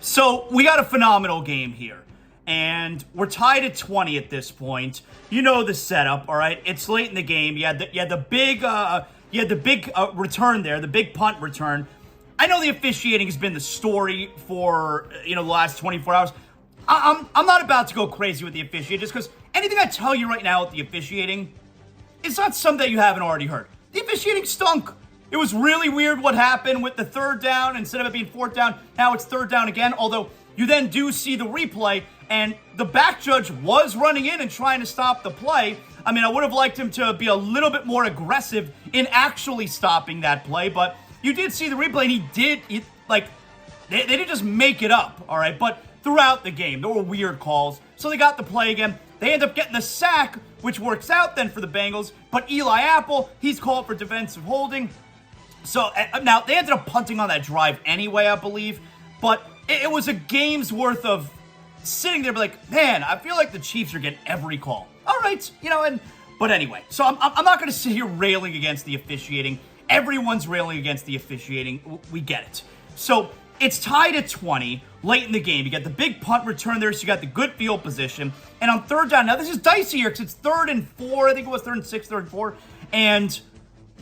So we got a phenomenal game here, and we're tied at 20 at this point. You know the setup, all right? It's late in the game. You had the big return there, the big punt return. I know the officiating has been the story for the last 24 hours. I'm not about to go crazy with the officiating just because anything I tell you right now with the officiating, it's not something that you haven't already heard. The officiating stunk. It was really weird what happened with the third down. Instead of it being fourth down, now it's third down again. Although you then do see the replay, and the back judge was running in and trying to stop the play. I mean, I would have liked him to be a little bit more aggressive in actually stopping that play, but you did see the replay, and they didn't just make it up, all right? But throughout the game, there were weird calls, so they got the play again. They end up getting the sack, which works out then for the Bengals, but Eli Apple, he's called for defensive holding. So now they ended up punting on that drive anyway, I believe, but it was a game's worth of sitting there like, man, I feel like the Chiefs are getting every call. All right, but anyway, so I'm not going to sit here railing against the officiating. Everyone's railing against the officiating. We get it. So it's tied at 20 late in the game. You got the big punt return there, so you got the good field position. And on third down, now this is dicey here because it's 3rd and 4. I think it was 3rd and 6, 3rd and 4. And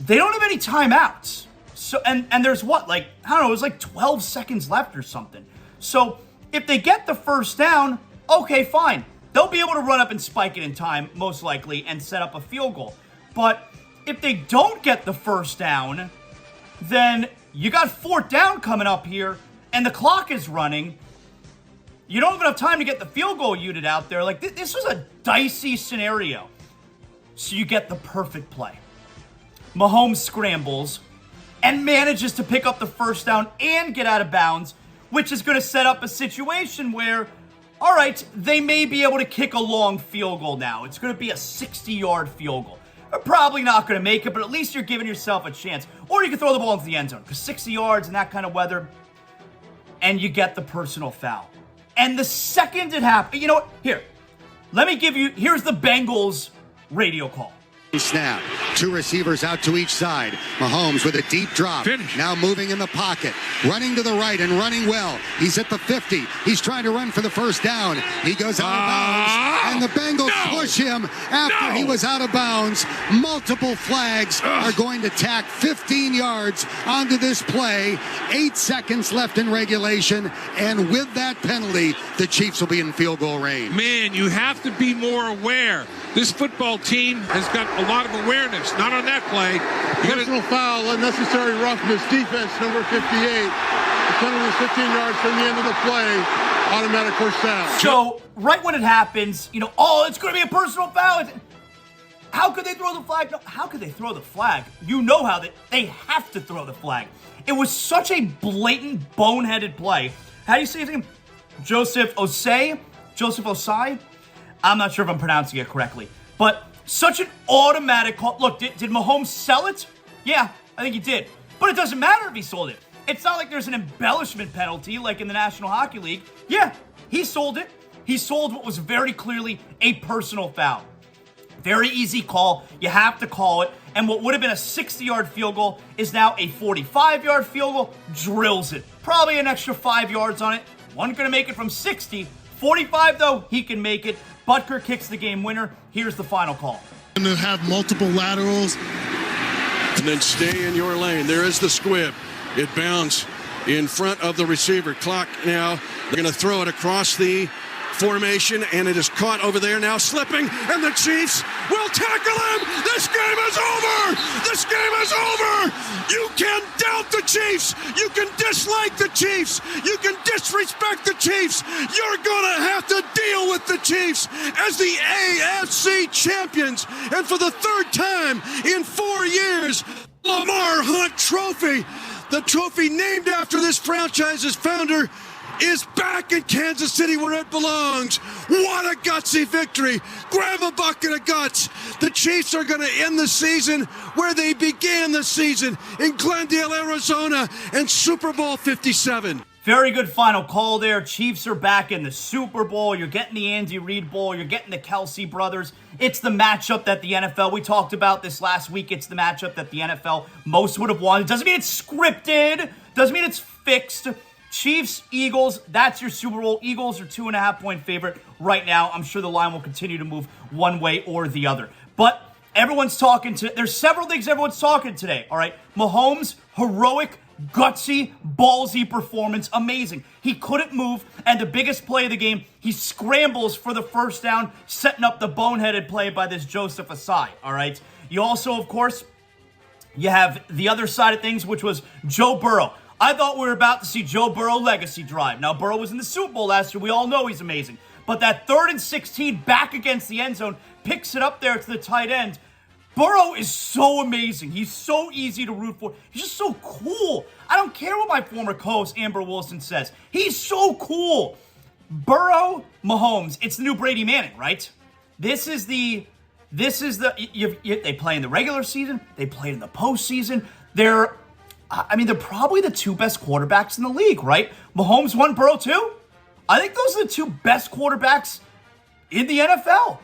they don't have any timeouts. So, and there's it was like 12 seconds left or something. So if they get the first down, okay, fine. They'll be able to run up and spike it in time, most likely, and set up a field goal. But if they don't get the first down, then you got 4th down coming up here, and the clock is running. You don't have enough time to get the field goal unit out there. Like, this was a dicey scenario. So you get the perfect play. Mahomes scrambles and manages to pick up the first down and get out of bounds, which is going to set up a situation where, all right, they may be able to kick a long field goal now. It's going to be a 60-yard field goal. They're probably not going to make it, but at least you're giving yourself a chance. Or you can throw the ball into the end zone, because 60 yards in that kind of weather, and you get the personal foul. And the second it happened, you know what? Here, here's the Bengals radio call. Snap. 2 receivers out to each side. Mahomes with a deep drop. Finish. Now moving in the pocket. Running to the right and running well. He's at the 50. He's trying to run for the first down. He goes out of bounds. And the Bengals push him after he was out of bounds. Multiple flags are going to tack 15 yards onto this play. 8 seconds left in regulation. And with that penalty, the Chiefs will be in field goal range. Man, you have to be more aware. This football team has got a lot of awareness. Not on that play. Personal foul, unnecessary roughness, defense, number 58. The penalty is 15 yards from the end of the play. Automatic first down. So, right when it happens, it's going to be a personal foul. How could they throw the flag? No, how could they throw the flag? You know how they have to throw the flag. It was such a blatant, boneheaded play. How do you say his name? Joseph Osai? I'm not sure if I'm pronouncing it correctly. But such an automatic call. Look, did Mahomes sell it? Yeah, I think he did. But it doesn't matter if he sold it. It's not like there's an embellishment penalty like in the National Hockey League. Yeah, he sold it. He sold what was very clearly a personal foul. Very easy call. You have to call it. And what would have been a 60-yard field goal is now a 45-yard field goal. Drills it. Probably an extra 5 yards on it. Wasn't going to make it from 60. 45, though, he can make it. Butker kicks the game winner. Here's the final call. And to have multiple laterals. And then stay in your lane. There is the squib. It bounds in front of the receiver. Clock now. They're going to throw it across the formation, and it is caught over there now, slipping, and the Chiefs will tackle him. This game is over. This game is over. You can doubt the Chiefs. You can dislike the Chiefs. You can disrespect the Chiefs. You're going to have to deal with the Chiefs as the AFC champions. And for the 3rd time in 4 years, Lamar Hunt Trophy, the trophy named after this franchise's founder, is back in Kansas City where it belongs. What a gutsy victory. Grab a bucket of guts. The Chiefs are going to end the season where they began the season, in Glendale, Arizona, and Super Bowl 57. Very good final call there. Chiefs are back in the Super Bowl. You're getting the Andy Reid Bowl. You're getting the Kelsey brothers. It's the matchup that the NFL, we talked about this last week, it's the matchup that the NFL most would have wanted. Doesn't mean it's scripted. Doesn't mean it's fixed. Chiefs, Eagles, that's your Super Bowl. Eagles are 2.5-point favorite right now. I'm sure the line will continue to move one way or the other. But everyone's talking there's several things everyone's talking today, all right? Mahomes, heroic, gutsy, ballsy performance, amazing. He couldn't move, and the biggest play of the game, he scrambles for the first down, setting up the boneheaded play by this Joseph Asai, all right? You also, of course, you have the other side of things, which was Joe Burrow. I thought we were about to see Joe Burrow legacy drive. Now, Burrow was in the Super Bowl last year. We all know he's amazing. But that 3rd and 16 back against the end zone, picks it up there to the tight end. Burrow is so amazing. He's so easy to root for. He's just so cool. I don't care what my former co-host Amber Wilson says. He's so cool. Burrow, Mahomes, it's the new Brady Manning, right? They play in the regular season. They played in the postseason. They're probably the 2 best quarterbacks in the league, right? Mahomes 1, Burrow 2. I think those are the 2 best quarterbacks in the NFL.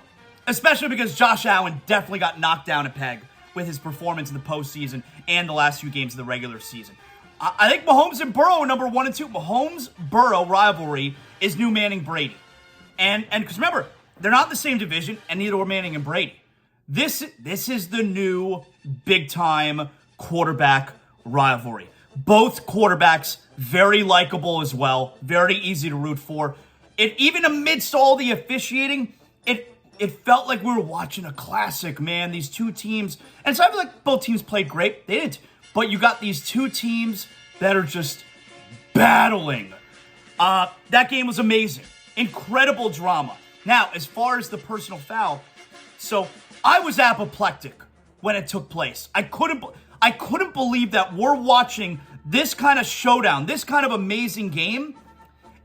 Especially because Josh Allen definitely got knocked down a peg with his performance in the postseason and the last few games of the regular season. I think Mahomes and Burrow are number 1 and 2. Mahomes-Burrow rivalry is new Manning-Brady. And because remember, they're not in the same division, and neither were Manning and Brady. This is the new big-time quarterback rivalry. Both quarterbacks very likable as well, very easy to root for. Even amidst all the officiating, it felt like we were watching a classic, man. These 2 teams, and so I feel like both teams played great. They didn't, but you got these 2 teams that are just battling. That game was amazing, incredible drama. Now, as far as the personal foul, so I was apoplectic when it took place. I couldn't believe that we're watching this kind of showdown, this kind of amazing game,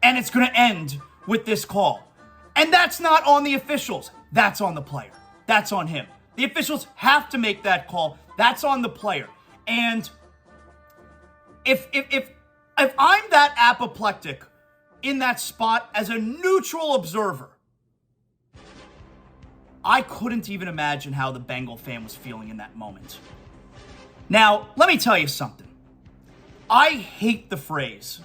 and it's going to end with this call. And that's not on the officials. That's on the player. That's on him. The officials have to make that call. That's on the player. And if I'm that apoplectic in that spot as a neutral observer, I couldn't even imagine how the Bengal fan was feeling in that moment. Now, let me tell you something. I hate the phrase,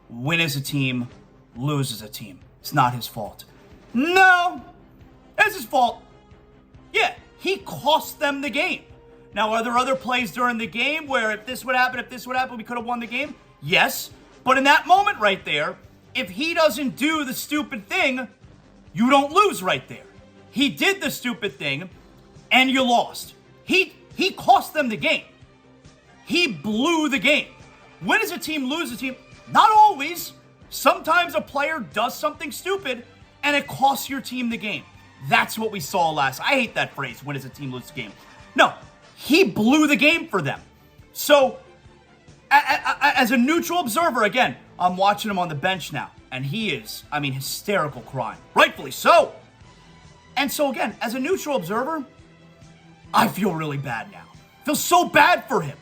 win as a team, lose as a team. It's not his fault. No, it's his fault. Yeah, he cost them the game. Now, are there other plays during the game where if this would happen, we could have won the game? Yes, but in that moment right there, if he doesn't do the stupid thing, you don't lose right there. He did the stupid thing, and you lost. He cost them the game. He blew the game. Win as a team, lose as a team. Not always. Sometimes a player does something stupid, and it costs your team the game. That's what we saw last. I hate that phrase, win as a team, lose the game. No, he blew the game for them. So, as a neutral observer, again, I'm watching him on the bench now, and he is, hysterical crying. Rightfully so. And so, again, as a neutral observer, I feel really bad now. I feel so bad for him.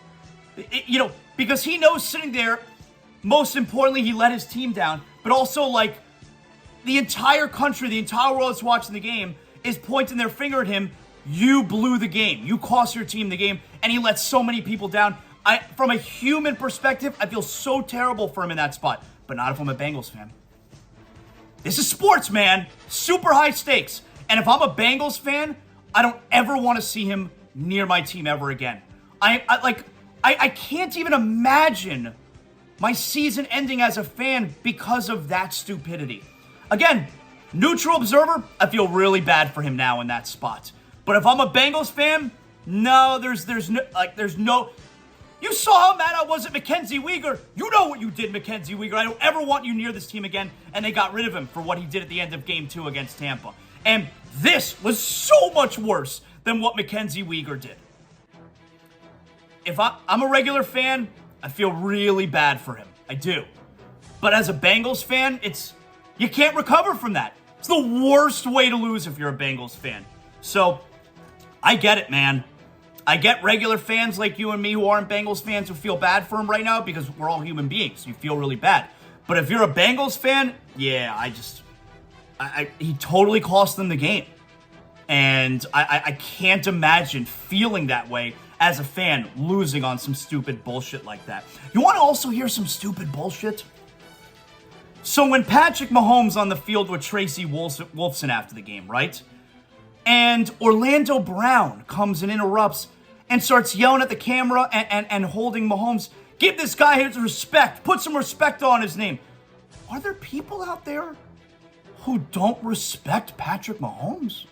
Because he knows sitting there, most importantly, he let his team down, but also, the entire country, the entire world that's watching the game is pointing their finger at him. You blew the game. You cost your team the game, and he let so many people down. From a human perspective, I feel so terrible for him in that spot, but not if I'm a Bengals fan. This is sports, man. Super high stakes. And if I'm a Bengals fan, I don't ever want to see him near my team ever again. I can't even imagine my season ending as a fan because of that stupidity. Again, neutral observer, I feel really bad for him now in that spot. But if I'm a Bengals fan, no, there's no. You saw how mad I was at Mackenzie Weegar. You know what you did, Mackenzie Weegar. I don't ever want you near this team again. And they got rid of him for what he did at the end of Game 2 against Tampa. And this was so much worse than what Mackenzie Weegar did. If I'm a regular fan, I feel really bad for him. I do. But as a Bengals fan, you can't recover from that. It's the worst way to lose if you're a Bengals fan. So, I get it, man. I get regular fans like you and me who aren't Bengals fans who feel bad for him right now because we're all human beings. You feel really bad. But if you're a Bengals fan, yeah, he totally cost them the game. And I can't imagine feeling that way as a fan, losing on some stupid bullshit like that. You want to also hear some stupid bullshit? So when Patrick Mahomes on the field with Tracy Wolfson after the game, right? And Orlando Brown comes and interrupts and starts yelling at the camera and holding Mahomes. Give this guy his respect. Put some respect on his name. Are there people out there who don't respect Patrick Mahomes?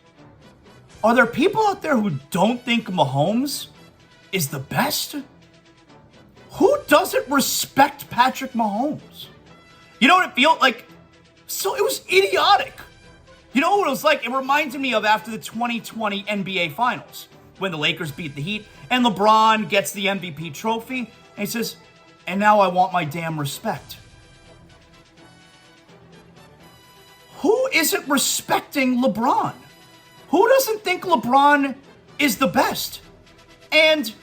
Are there people out there who don't think Mahomes is the best? Who doesn't respect Patrick Mahomes? You know what it feels like? So it was idiotic. You know what it was like? It reminded me of after the 2020 NBA Finals when the Lakers beat the Heat and LeBron gets the MVP trophy and he says, and now I want my damn respect. Who isn't respecting LeBron? Who doesn't think LeBron is the best? And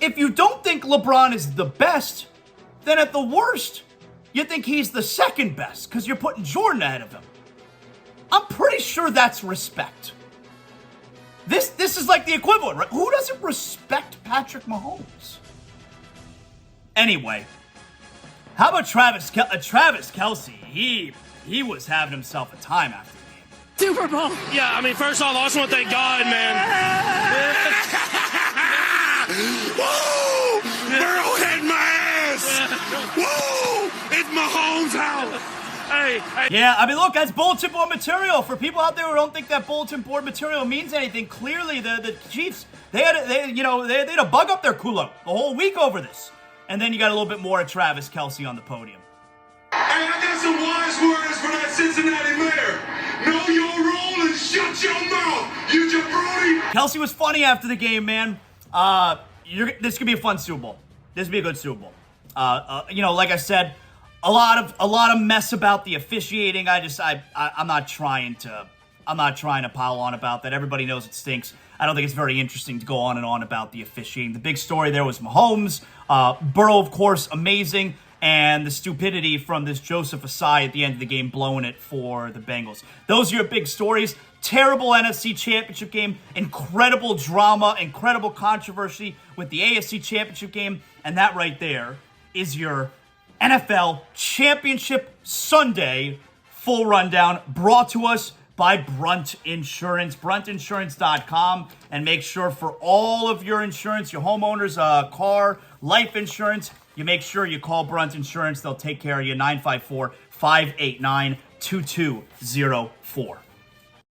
if you don't think LeBron is the best, then at the worst, you think he's the second best because you're putting Jordan ahead of him. I'm pretty sure that's respect. This is like the equivalent, right? Who doesn't respect Patrick Mahomes? Anyway, how about Travis Kelce? He was having himself a time after the game. SuperBowl. Yeah, I mean, first off, I just want to thank God, man. Woo! Burrow had my ass! Woo! It's Mahomes' house! Hey. Yeah, I mean, look, that's bulletin board material. For people out there who don't think that bulletin board material means anything, clearly the Chiefs, they had a bug up their culo the whole week over this. And then you got a little bit more of Travis Kelce on the podium. Hey, I got some wise words for that Cincinnati mayor. Know your role and shut your mouth, you jabroni. Kelce was funny after the game, man. This could be a fun Super Bowl. This would be a good Super Bowl. Like I said, a lot of mess about the officiating. I'm not trying to pile on about that. Everybody knows it stinks. I don't think it's very interesting to go on and on about the officiating. The big story there was Mahomes. Burrow, of course, amazing. And the stupidity from this Joseph Asai at the end of the game blowing it for the Bengals. Those are your big stories. Terrible NFC Championship game. Incredible drama. Incredible controversy with the AFC Championship game. And that right there is your NFL Championship Sunday full rundown brought to us by Brunt Insurance. BruntInsurance.com. And make sure for all of your insurance, your homeowners, car, life insurance, you make sure you call Brunt Insurance. They'll take care of you. 954-589-2204.